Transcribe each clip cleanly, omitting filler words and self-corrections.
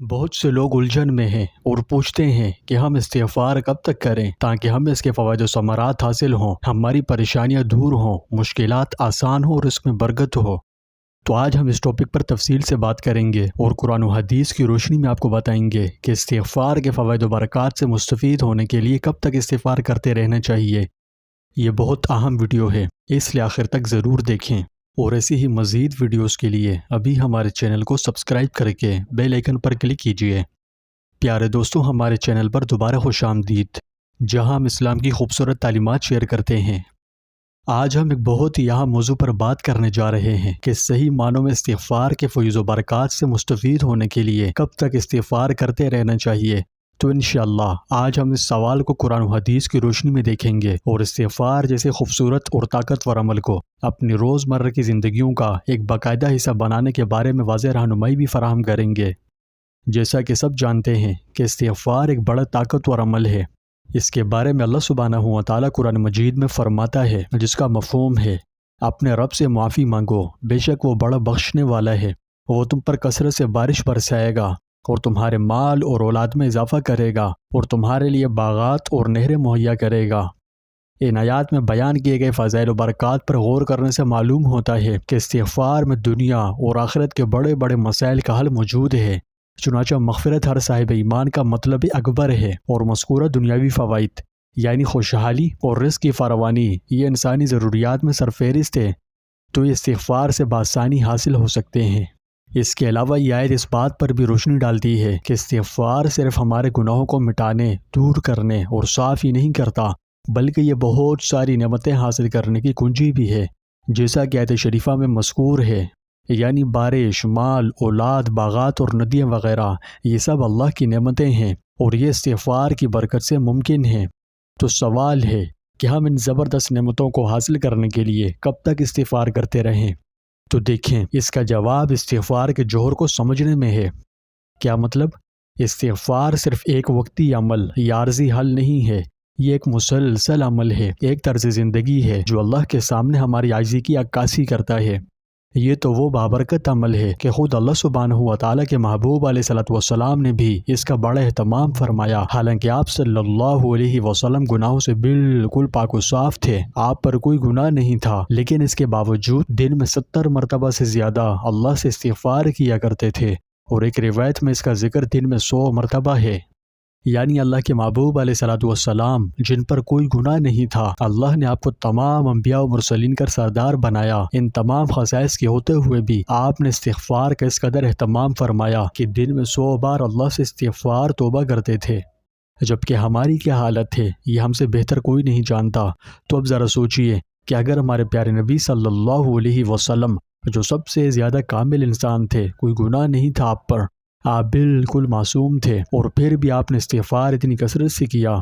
بہت سے لوگ الجھن میں ہیں اور پوچھتے ہیں کہ ہم استغفار کب تک کریں تاکہ ہمیں اس کے فوائد و ثمرات حاصل ہوں، ہماری پریشانیاں دور ہوں، مشکلات آسان ہوں اور اس میں برکت ہو۔ تو آج ہم اس ٹاپک پر تفصیل سے بات کریں گے اور قرآن و حدیث کی روشنی میں آپ کو بتائیں گے کہ استغفار کے فوائد و برکات سے مستفید ہونے کے لیے کب تک استغفار کرتے رہنا چاہیے۔ یہ بہت اہم ویڈیو ہے، اس لیے آخر تک ضرور دیکھیں، اور ایسی ہی مزید ویڈیوز کے لیے ابھی ہمارے چینل کو سبسکرائب کر کے بیل آئیکن پر کلک کیجئے۔ پیارے دوستو، ہمارے چینل پر دوبارہ خوش آمدید، جہاں ہم اسلام کی خوبصورت تعلیمات شیئر کرتے ہیں۔ آج ہم ایک بہت ہی اہم موضوع پر بات کرنے جا رہے ہیں کہ صحیح معنوں میں استغفار کے فیض و برکات سے مستفید ہونے کے لیے کب تک استغفار کرتے رہنا چاہیے۔ تو انشاءاللہ آج ہم اس سوال کو قرآن و حدیث کی روشنی میں دیکھیں گے اور استغفار جیسے خوبصورت اور طاقتور عمل کو اپنی روزمرہ کی زندگیوں کا ایک باقاعدہ حصہ بنانے کے بارے میں واضح رہنمائی بھی فراہم کریں گے۔ جیسا کہ سب جانتے ہیں کہ استغفار ایک بڑا طاقتور عمل ہے۔ اس کے بارے میں اللہ سبحانہ و تعالیٰ قرآن مجید میں فرماتا ہے، جس کا مفہوم ہے اپنے رب سے معافی مانگو، بے شک وہ بڑا بخشنے والا ہے، وہ تم پر کثرت سے بارش برسائے گا اور تمہارے مال اور اولاد میں اضافہ کرے گا اور تمہارے لیے باغات اور نہریں مہیا کرے گا۔ ان آیات میں بیان کیے گئے فضائل و برکات پر غور کرنے سے معلوم ہوتا ہے کہ استغفار میں دنیا اور آخرت کے بڑے بڑے مسائل کا حل موجود ہے۔ چنانچہ مغفرت ہر صاحب ایمان کا مطلب اکبر ہے، اور مذکورہ دنیاوی فوائد یعنی خوشحالی اور رزق کی فراوانی یہ انسانی ضروریات میں سرفہرست ہے، تو یہ استغفار سے بآسانی حاصل ہو سکتے ہیں۔ اس کے علاوہ یہ آیت اس بات پر بھی روشنی ڈالتی ہے کہ استغفار صرف ہمارے گناہوں کو مٹانے، دور کرنے اور صاف ہی نہیں کرتا، بلکہ یہ بہت ساری نعمتیں حاصل کرنے کی کنجی بھی ہے، جیسا کہ آیت شریفہ میں مذکور ہے، یعنی بارش، مال، اولاد، باغات اور ندیاں وغیرہ، یہ سب اللہ کی نعمتیں ہیں اور یہ استغفار کی برکت سے ممکن ہے۔ تو سوال ہے کہ ہم ان زبردست نعمتوں کو حاصل کرنے کے لیے کب تک استغفار کرتے رہیں؟ تو دیکھیں، اس کا جواب استغفار کے جوہر کو سمجھنے میں ہے۔ کیا مطلب؟ استغفار صرف ایک وقتی عمل یا عارضی حل نہیں ہے، یہ ایک مسلسل عمل ہے، ایک طرز زندگی ہے جو اللہ کے سامنے ہماری عاجزی کی عکاسی کرتا ہے۔ یہ تو وہ بابرکت عمل ہے کہ خود اللہ سبحانہ و تعالیٰ کے محبوب علیہ الصلوۃ والسلام نے بھی اس کا بڑا اہتمام فرمایا، حالانکہ آپ صلی اللہ علیہ وسلم گناہوں سے بالکل پاک و صاف تھے، آپ پر کوئی گناہ نہیں تھا، لیکن اس کے باوجود دن میں 70 مرتبہ سے زیادہ اللہ سے استغفار کیا کرتے تھے، اور ایک روایت میں اس کا ذکر دن میں 100 مرتبہ ہے۔ یعنی اللہ کے محبوب علیہ الصلوۃ والسلام جن پر کوئی گناہ نہیں تھا، اللہ نے آپ کو تمام انبیاء و مرسلین کا سردار بنایا۔ ان تمام خصائص کے ہوتے ہوئے بھی آپ نے استغفار کا اس قدر اہتمام فرمایا کہ دن میں 100 بار اللہ سے استغفار توبہ کرتے تھے۔ جبکہ ہماری کیا حالت ہے یہ ہم سے بہتر کوئی نہیں جانتا۔ تو اب ذرا سوچئے کہ اگر ہمارے پیارے نبی صلی اللہ علیہ وسلم جو سب سے زیادہ کامل انسان تھے، کوئی گناہ نہیں تھا آپ پر، آپ بالکل معصوم تھے، اور پھر بھی آپ نے استغفار اتنی کثرت سے کیا،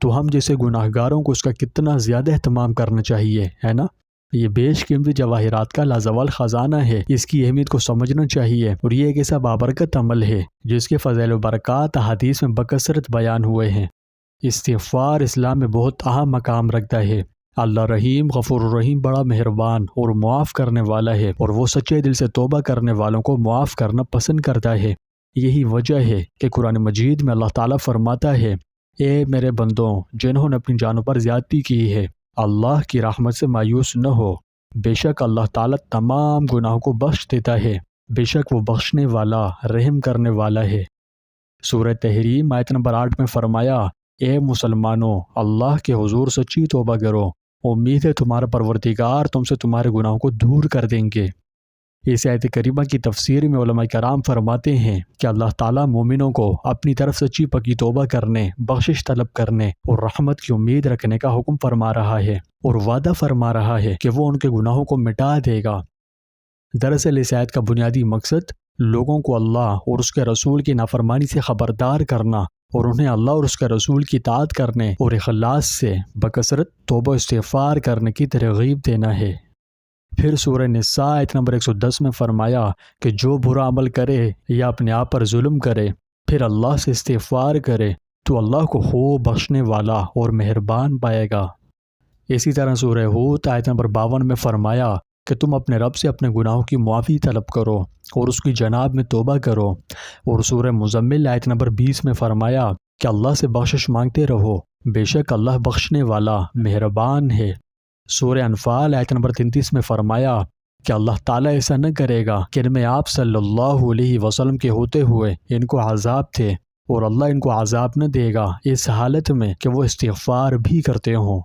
تو ہم جیسے گناہ گاروں کو اس کا کتنا زیادہ اہتمام کرنا چاہیے، ہے نا؟ یہ بیش قیمتی جواہرات کا لازوال خزانہ ہے، اس کی اہمیت کو سمجھنا چاہیے، اور یہ ایک ایسا بابرکت عمل ہے جس کے فضائل و برکات احادیث میں بکثرت بیان ہوئے ہیں۔ استغفار اسلام میں بہت اہم مقام رکھتا ہے۔ اللہ رحیم، غفور الرحیم، بڑا مہربان اور معاف کرنے والا ہے، اور وہ سچے دل سے توبہ کرنے والوں کو معاف کرنا پسند کرتا ہے۔ یہی وجہ ہے کہ قرآن مجید میں اللہ تعالیٰ فرماتا ہے، اے میرے بندوں جنہوں نے اپنی جانوں پر زیادتی کی ہے، اللہ کی رحمت سے مایوس نہ ہو، بے شک اللہ تعالیٰ تمام گناہوں کو بخش دیتا ہے، بے شک وہ بخشنے والا، رحم کرنے والا ہے۔ سورہ تحریم آیت نمبر 8 میں فرمایا، اے مسلمانوں اللہ کے حضور سچی توبہ کرو، امید ہے تمہارا پروردگار تم سے تمہارے گناہوں کو دور کر دیں گے۔ اس آیت کریمہ کی تفسیر میں علماء کرام فرماتے ہیں کہ اللہ تعالیٰ مومنوں کو اپنی طرف سچی پکی توبہ کرنے، بخشش طلب کرنے اور رحمت کی امید رکھنے کا حکم فرما رہا ہے، اور وعدہ فرما رہا ہے کہ وہ ان کے گناہوں کو مٹا دے گا۔ دراصل اس آیت کا بنیادی مقصد لوگوں کو اللہ اور اس کے رسول کی نافرمانی سے خبردار کرنا، اور انہیں اللہ اور اس کے رسول کی اطاعت کرنے اور اخلاص سے بکثرت توبہ استغفار کرنے کی ترغیب دینا ہے۔ پھر سورہ نساء آیت نمبر 110 میں فرمایا کہ جو برا عمل کرے یا اپنے آپ پر ظلم کرے، پھر اللہ سے استغفار کرے، تو اللہ کو خوب بخشنے والا اور مہربان پائے گا۔ اسی طرح سورہ ہود آیت نمبر 52 میں فرمایا کہ تم اپنے رب سے اپنے گناہوں کی معافی طلب کرو اور اس کی جناب میں توبہ کرو۔ اور سورہ مزمل آیت نمبر 20 میں فرمایا کہ اللہ سے بخشش مانگتے رہو، بے شک اللہ بخشنے والا مہربان ہے۔ سورہ انفال آیت نمبر 33 میں فرمایا کہ اللہ تعالیٰ ایسا نہ کرے گا کہ ان میں آپ صلی اللہ علیہ وسلم کے ہوتے ہوئے ان کو عذاب تھے، اور اللہ ان کو عذاب نہ دے گا اس حالت میں کہ وہ استغفار بھی کرتے ہوں۔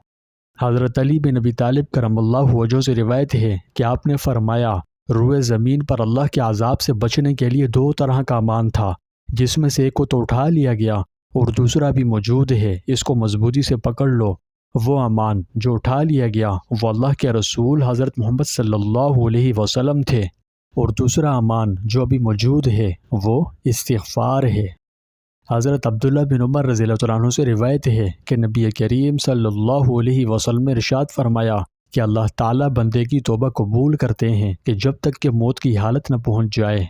حضرت علی بن ابی طالب کرم اللہ وجہہ سے روایت ہے کہ آپ نے فرمایا روئے زمین پر اللہ کے عذاب سے بچنے کے لیے 2 طرح کا امان تھا، جس میں سے ایک کو تو اٹھا لیا گیا اور دوسرا بھی موجود ہے، اس کو مضبوطی سے پکڑ لو۔ وہ امان جو اٹھا لیا گیا وہ اللہ کے رسول حضرت محمد صلی اللہ علیہ وسلم تھے، اور دوسرا امان جو ابھی موجود ہے وہ استغفار ہے۔ حضرت عبداللہ بن عمر رضی اللہ عنہ سے روایت ہے کہ نبی کریم صلی اللہ علیہ وسلم نے ارشاد فرمایا کہ اللہ تعالیٰ بندے کی توبہ قبول کرتے ہیں کہ جب تک کہ موت کی حالت نہ پہنچ جائے۔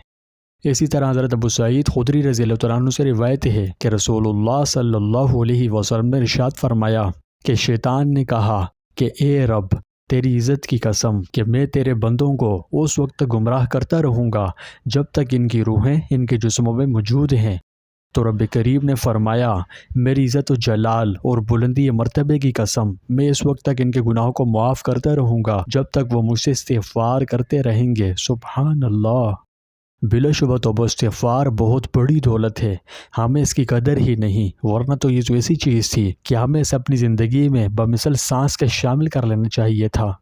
اسی طرح حضرت ابو سعید خدری رضی اللہ عنہ سے روایت ہے کہ رسول اللہ صلی اللہ علیہ وسلم نے ارشاد فرمایا کہ شیطان نے کہا کہ اے رب، تیری عزت کی قسم کہ میں تیرے بندوں کو اس وقت گمراہ کرتا رہوں گا جب تک ان کی روحیں ان کے جسموں میں موجود ہیں۔ تو رب کریم نے فرمایا میری عزت و جلال اور بلندی مرتبے کی قسم، میں اس وقت تک ان کے گناہوں کو معاف کرتا رہوں گا جب تک وہ مجھ سے استغفار کرتے رہیں گے۔ سبحان اللہ! بلا شبہ توبہ استغفار بہت بڑی دولت ہے، ہمیں اس کی قدر ہی نہیں، ورنہ تو یہ تو ایسی چیز تھی کہ ہمیں اسے اپنی زندگی میں بمثل سانس کے شامل کر لینا چاہیے تھا،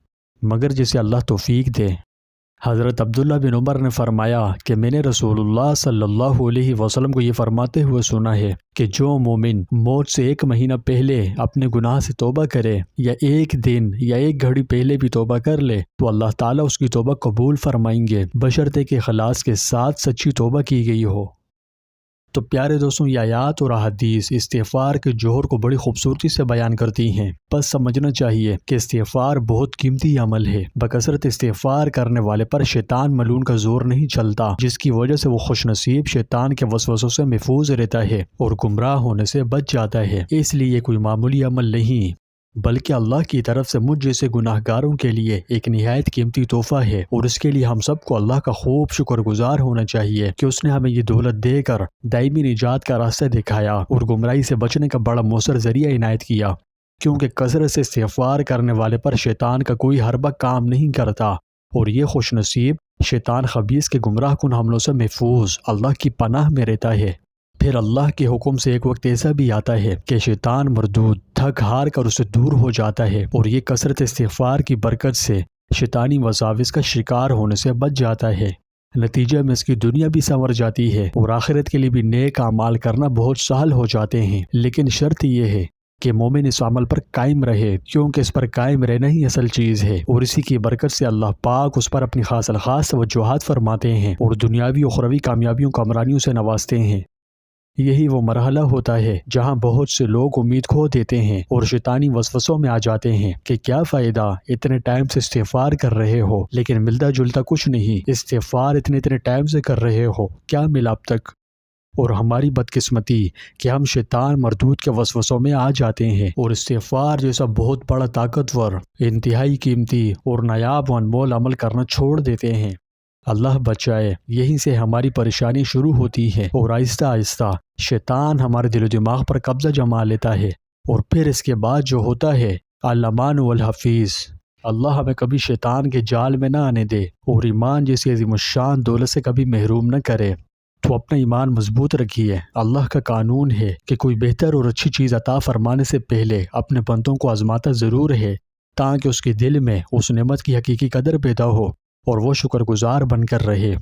مگر جسے اللہ توفیق دے۔ حضرت عبداللہ بن عمر نے فرمایا کہ میں نے رسول اللہ صلی اللہ علیہ وسلم کو یہ فرماتے ہوئے سنا ہے کہ جو مومن موت سے 1 مہینہ پہلے اپنے گناہ سے توبہ کرے، یا 1 دن یا 1 گھڑی پہلے بھی توبہ کر لے، تو اللہ تعالیٰ اس کی توبہ قبول فرمائیں گے، بشرطے کہ اخلاص کے ساتھ سچی توبہ کی گئی ہو۔ تو پیارے دوستوں، یہ آیات اور احادیث استغفار کے جوہر کو بڑی خوبصورتی سے بیان کرتی ہیں۔ بس سمجھنا چاہیے کہ استغفار بہت قیمتی عمل ہے، بکثرت استغفار کرنے والے پر شیطان ملعون کا زور نہیں چلتا، جس کی وجہ سے وہ خوش نصیب شیطان کے وسوسوں سے محفوظ رہتا ہے اور گمراہ ہونے سے بچ جاتا ہے۔ اس لیے یہ کوئی معمولی عمل نہیں، بلکہ اللہ کی طرف سے مجھ جیسے گناہ گاروں کے لیے ایک نہایت قیمتی تحفہ ہے، اور اس کے لیے ہم سب کو اللہ کا خوب شکر گزار ہونا چاہیے کہ اس نے ہمیں یہ دولت دے کر دائمی نجات کا راستہ دکھایا اور گمراہی سے بچنے کا بڑا مؤثر ذریعہ عنایت کیا، کیونکہ کثرت سے استغفار کرنے والے پر شیطان کا کوئی حربہ کام نہیں کرتا، اور یہ خوش نصیب شیطان خبیث کے گمراہ کن حملوں سے محفوظ اللہ کی پناہ میں رہتا ہے۔ پھر اللہ کے حکم سے ایک وقت ایسا بھی آتا ہے کہ شیطان مردود تھک ہار کر اسے دور ہو جاتا ہے، اور یہ کثرت استغفار کی برکت سے شیطانی وساوس کا شکار ہونے سے بچ جاتا ہے۔ نتیجہ میں اس کی دنیا بھی سنور جاتی ہے اور آخرت کے لیے بھی نیک اعمال کرنا بہت سہل ہو جاتے ہیں، لیکن شرط یہ ہے کہ مومن اس عمل پر قائم رہے، کیونکہ اس پر قائم رہنا ہی اصل چیز ہے، اور اسی کی برکت سے اللہ پاک اس پر اپنی خاص الخاص توجہات فرماتے ہیں اور دنیاوی و اخروی کامیابیوں کو امرانیوں سے نوازتے ہیں۔ یہی وہ مرحلہ ہوتا ہے جہاں بہت سے لوگ امید کھو دیتے ہیں اور شیطانی وسوسوں میں آ جاتے ہیں کہ کیا فائدہ، اتنے ٹائم سے استغفار کر رہے ہو لیکن ملتا جلتا کچھ نہیں، استغفار اتنے ٹائم سے کر رہے ہو، کیا ملا اب تک؟ اور ہماری بدقسمتی کہ ہم شیطان مردود کے وسوسوں میں آ جاتے ہیں اور استغفار جیسا بہت بڑا طاقتور، انتہائی قیمتی اور نایاب و انمول عمل کرنا چھوڑ دیتے ہیں۔ اللہ بچائے، یہیں سے ہماری پریشانی شروع ہوتی ہے، اور آہستہ آہستہ شیطان ہمارے دل و دماغ پر قبضہ جما لیتا ہے، اور پھر اس کے بعد جو ہوتا ہے الامان والحفیظ، اللہ ہمیں کبھی شیطان کے جال میں نہ آنے دے اور ایمان جیسی عظیم الشان دولت سے کبھی محروم نہ کرے۔ تو اپنا ایمان مضبوط رکھیے۔ اللہ کا قانون ہے کہ کوئی بہتر اور اچھی چیز عطا فرمانے سے پہلے اپنے بندوں کو آزماتا ضرور ہے، تاکہ اس کے دل میں اس نعمت کی حقیقی قدر پیدا ہو اور وہ شکر گزار بن کر رہے۔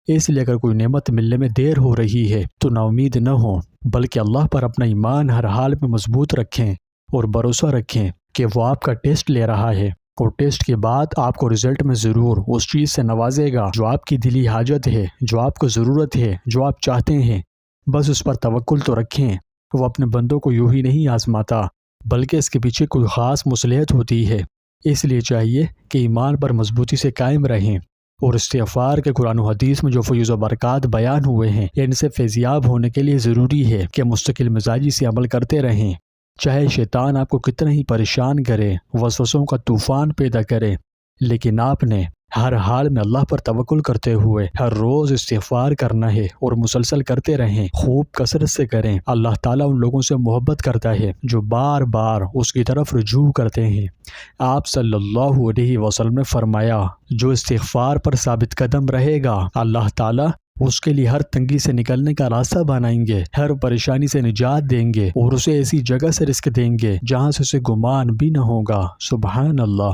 اس لیے اگر کوئی نعمت ملنے میں دیر ہو رہی ہے تو نا امید نہ ہو، بلکہ اللہ پر اپنا ایمان ہر حال میں مضبوط رکھیں اور بھروسہ رکھیں کہ وہ آپ کا ٹیسٹ لے رہا ہے، اور ٹیسٹ کے بعد آپ کو رزلٹ میں ضرور اس چیز سے نوازے گا جو آپ کی دلی حاجت ہے، جو آپ کو ضرورت ہے، جو آپ چاہتے ہیں۔ بس اس پر توکل تو رکھیں۔ وہ اپنے بندوں کو یوں ہی نہیں آزماتا، بلکہ اس کے پیچھے کوئی خاص مصلحت ہوتی ہے۔ اس لیے چاہیے کہ ایمان پر مضبوطی سے قائم رہیں، اور استغفار کے قرآن و حدیث میں جو فیوز و برکات بیان ہوئے ہیں، ان سے فیضیاب ہونے کے لیے ضروری ہے کہ مستقل مزاجی سے عمل کرتے رہیں، چاہے شیطان آپ کو کتنا ہی پریشان کرے، وسوسوں کا طوفان پیدا کرے، لیکن آپ نے ہر حال میں اللہ پر توکل کرتے ہوئے ہر روز استغفار کرنا ہے اور مسلسل کرتے رہیں، خوب کثرت سے کریں۔ اللہ تعالیٰ ان لوگوں سے محبت کرتا ہے جو بار بار اس کی طرف رجوع کرتے ہیں۔ آپ صلی اللہ علیہ وسلم نے فرمایا، جو استغفار پر ثابت قدم رہے گا، اللہ تعالیٰ اس کے لیے ہر تنگی سے نکلنے کا راستہ بنائیں گے، ہر پریشانی سے نجات دیں گے اور اسے ایسی جگہ سے رزق دیں گے جہاں سے اسے گمان بھی نہ ہوگا۔ سبحان اللہ۔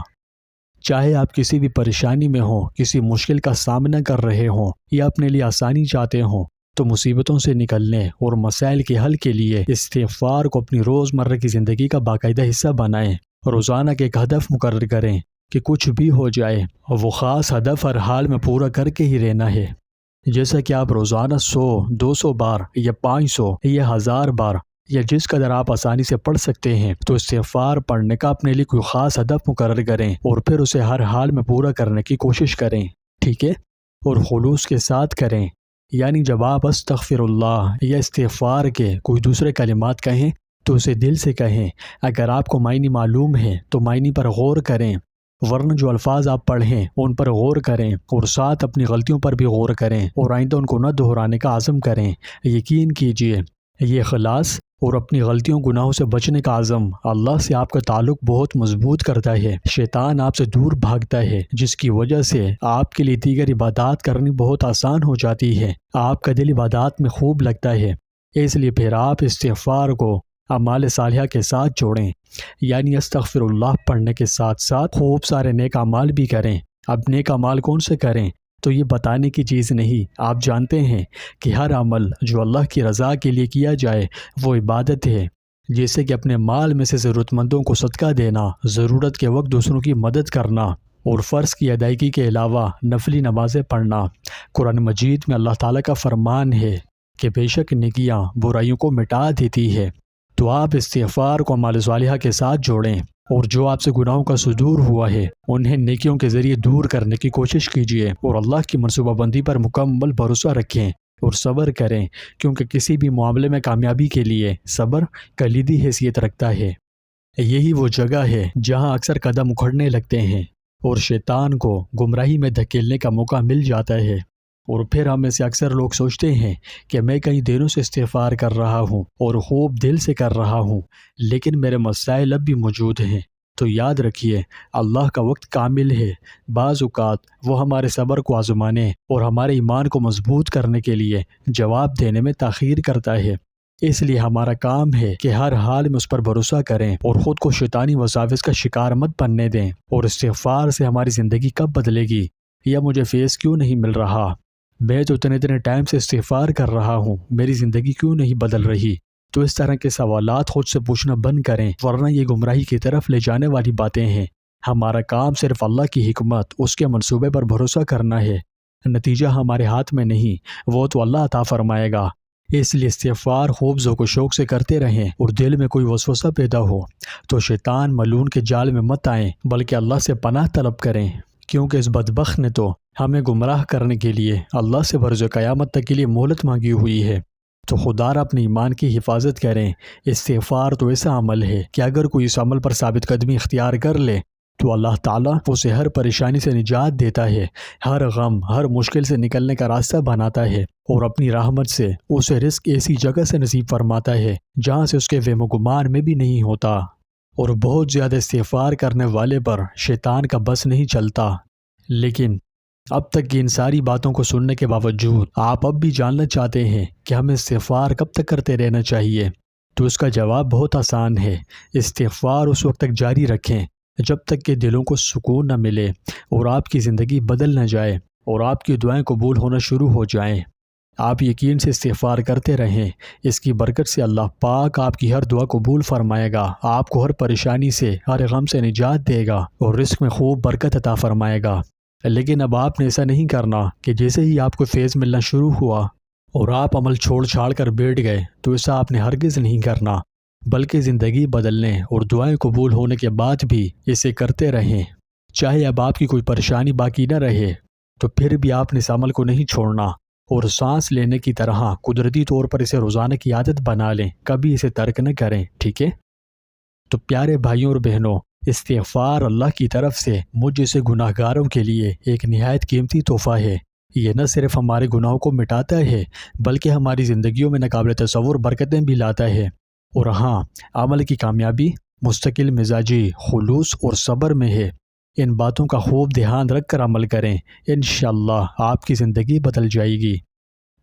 چاہے آپ کسی بھی پریشانی میں ہوں، کسی مشکل کا سامنا کر رہے ہوں یا اپنے لیے آسانی چاہتے ہوں، تو مصیبتوں سے نکلنے اور مسائل کے حل کے لیے استغفار کو اپنی روزمرہ کی زندگی کا باقاعدہ حصہ بنائیں۔ روزانہ کے ایک ہدف مقرر کریں کہ کچھ بھی ہو جائے وہ خاص ہدف ہر حال میں پورا کر کے ہی رہنا ہے۔ جیسا کہ آپ روزانہ 100 200 بار یا 500 یا 1000 بار یا جس قدر آپ آسانی سے پڑھ سکتے ہیں، تو استغفار پڑھنے کا اپنے لیے کوئی خاص ہدف مقرر کریں اور پھر اسے ہر حال میں پورا کرنے کی کوشش کریں، ٹھیک ہے؟ اور خلوص کے ساتھ کریں، یعنی جب آپ استغفر اللہ یا استغفار کے کوئی دوسرے کلمات کہیں تو اسے دل سے کہیں۔ اگر آپ کو معنی معلوم ہے تو معنی پر غور کریں، ورنہ جو الفاظ آپ پڑھیں ان پر غور کریں اور ساتھ اپنی غلطیوں پر بھی غور کریں اور آئندہ ان کو نہ دہرانے کا عزم کریں۔ یقین کیجئے یہ اخلاص اور اپنی غلطیوں گناہوں سے بچنے کا عزم اللہ سے آپ کا تعلق بہت مضبوط کرتا ہے۔ شیطان آپ سے دور بھاگتا ہے، جس کی وجہ سے آپ کے لیے دیگر عبادات کرنی بہت آسان ہو جاتی ہے۔ آپ کا دل عبادات میں خوب لگتا ہے، اس لیے پھر آپ استغفار کو اعمال صالحہ کے ساتھ جوڑیں، یعنی استغفر اللہ پڑھنے کے ساتھ ساتھ خوب سارے نیک اعمال بھی کریں۔ اب نیک اعمال کون سے کریں تو یہ بتانے کی چیز نہیں، آپ جانتے ہیں کہ ہر عمل جو اللہ کی رضا کے لیے کیا جائے وہ عبادت ہے، جیسے کہ اپنے مال میں سے ضرورت مندوں کو صدقہ دینا، ضرورت کے وقت دوسروں کی مدد کرنا اور فرض کی ادائیگی کے علاوہ نفلی نمازیں پڑھنا۔ قرآن مجید میں اللہ تعالیٰ کا فرمان ہے کہ بے شک نیکیاں برائیوں کو مٹا دیتی ہے۔ تو آپ استغفار کو اعمال صالحہ کے ساتھ جوڑیں اور جو آپ سے گناہوں کا صدور ہوا ہے انہیں نیکیوں کے ذریعے دور کرنے کی کوشش کیجیے اور اللہ کی منصوبہ بندی پر مکمل بھروسہ رکھیں اور صبر کریں، کیونکہ کسی بھی معاملے میں کامیابی کے لیے صبر کلیدی حیثیت رکھتا ہے۔ یہی وہ جگہ ہے جہاں اکثر قدم اکھڑنے لگتے ہیں اور شیطان کو گمراہی میں دھکیلنے کا موقع مل جاتا ہے، اور پھر ہم میں سے اکثر لوگ سوچتے ہیں کہ میں کئی دنوں سے استغفار کر رہا ہوں اور خوب دل سے کر رہا ہوں، لیکن میرے مسائل اب بھی موجود ہیں۔ تو یاد رکھیے اللہ کا وقت کامل ہے، بعض اوقات وہ ہمارے صبر کو آزمانے اور ہمارے ایمان کو مضبوط کرنے کے لیے جواب دینے میں تاخیر کرتا ہے۔ اس لیے ہمارا کام ہے کہ ہر حال میں اس پر بھروسہ کریں اور خود کو شیطانی وساوس کا شکار مت بننے دیں۔ اور استغفار سے ہماری زندگی کب بدلے گی، یا مجھے فیض کیوں نہیں مل رہا، میں تو اتنے ٹائم سے استغفار کر رہا ہوں، میری زندگی کیوں نہیں بدل رہی، تو اس طرح کے سوالات خود سے پوچھنا بند کریں، ورنہ یہ گمراہی کی طرف لے جانے والی باتیں ہیں۔ ہمارا کام صرف اللہ کی حکمت، اس کے منصوبے پر بھروسہ کرنا ہے، نتیجہ ہمارے ہاتھ میں نہیں، وہ تو اللہ عطا فرمائے گا۔ اس لیے استغفار خوب ذوق و شوق سے کرتے رہیں، اور دل میں کوئی وسوسہ پیدا ہو تو شیطان ملعون کے جال میں مت آئیں، بلکہ اللہ سے پناہ طلب کریں، کیونکہ اس بدبخت نے تو ہمیں گمراہ کرنے کے لیے اللہ سے برز قیامت تک کے لیے مہلت مانگی ہوئی ہے۔ تو خدا را اپنے ایمان کی حفاظت کریں۔ استغفار تو ایسا عمل ہے کہ اگر کوئی اس عمل پر ثابت قدمی اختیار کر لے تو اللہ تعالیٰ اسے ہر پریشانی سے نجات دیتا ہے، ہر غم، ہر مشکل سے نکلنے کا راستہ بناتا ہے، اور اپنی رحمت سے اسے رزق ایسی جگہ سے نصیب فرماتا ہے جہاں سے اس کے وہم و گمان میں بھی نہیں ہوتا۔ اور بہت زیادہ استغفار کرنے والے پر شیطان کا بس نہیں چلتا۔ لیکن اب تک کی ان ساری باتوں کو سننے کے باوجود آپ اب بھی جاننا چاہتے ہیں کہ ہمیں استغفار کب تک کرتے رہنا چاہیے، تو اس کا جواب بہت آسان ہے۔ استغفار اس وقت تک جاری رکھیں جب تک کہ دلوں کو سکون نہ ملے اور آپ کی زندگی بدل نہ جائے اور آپ کی دعائیں قبول ہونا شروع ہو جائیں۔ آپ یقین سے استغفار کرتے رہیں، اس کی برکت سے اللہ پاک آپ کی ہر دعا قبول فرمائے گا، آپ کو ہر پریشانی سے، ہر غم سے نجات دے گا اور رزق میں خوب برکت عطا فرمائے گا۔ لیکن اب آپ نے ایسا نہیں کرنا کہ جیسے ہی آپ کو فیض ملنا شروع ہوا اور آپ عمل چھوڑ چھاڑ کر بیٹھ گئے، تو ایسا آپ نے ہرگز نہیں کرنا، بلکہ زندگی بدلنے اور دعائیں قبول ہونے کے بعد بھی اسے کرتے رہیں۔ چاہے اب آپ کی کوئی پریشانی باقی نہ رہے تو پھر بھی آپ نے اس عمل کو نہیں چھوڑنا، اور سانس لینے کی طرح قدرتی طور پر اسے روزانہ کی عادت بنا لیں، کبھی اسے ترک نہ کریں، ٹھیک ہے؟ تو پیارے بھائیوں اور بہنوں، استغفار اللہ کی طرف سے مجھ جیسے گناہ گاروں کے لیے ایک نہایت قیمتی تحفہ ہے۔ یہ نہ صرف ہمارے گناہوں کو مٹاتا ہے بلکہ ہماری زندگیوں میں ناقابل تصور برکتیں بھی لاتا ہے۔ اور ہاں، عمل کی کامیابی مستقل مزاجی، خلوص اور صبر میں ہے۔ ان باتوں کا خوب دھیان رکھ کر عمل کریں، انشاءاللہ آپ کی زندگی بدل جائے گی۔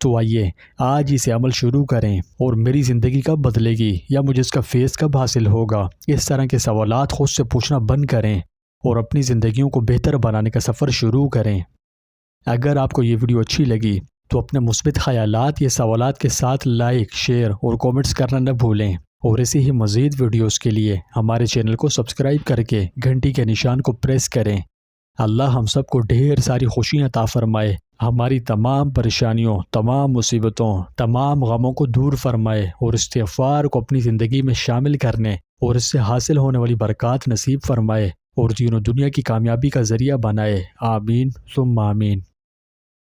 تو آئیے آج اسے عمل شروع کریں، اور میری زندگی کب بدلے گی یا مجھے اس کا فیض کب حاصل ہوگا، اس طرح کے سوالات خود سے پوچھنا بند کریں اور اپنی زندگیوں کو بہتر بنانے کا سفر شروع کریں۔ اگر آپ کو یہ ویڈیو اچھی لگی تو اپنے مثبت خیالات یا سوالات کے ساتھ لائک، شیئر اور کومنٹس کرنا نہ بھولیں، اور ایسی ہی مزید ویڈیوز کے لیے ہمارے چینل کو سبسکرائب کر کے گھنٹی کے نشان کو پریس کریں۔ اللہ ہم سب کو ڈھیر ساری خوشیاں عطا فرمائے، ہماری تمام پریشانیوں، تمام مصیبتوں، تمام غموں کو دور فرمائے، اور استغفار کو اپنی زندگی میں شامل کرنے اور اس سے حاصل ہونے والی برکات نصیب فرمائے، اور دین و دنیا کی کامیابی کا ذریعہ بنائے۔ آمین ثم آمین۔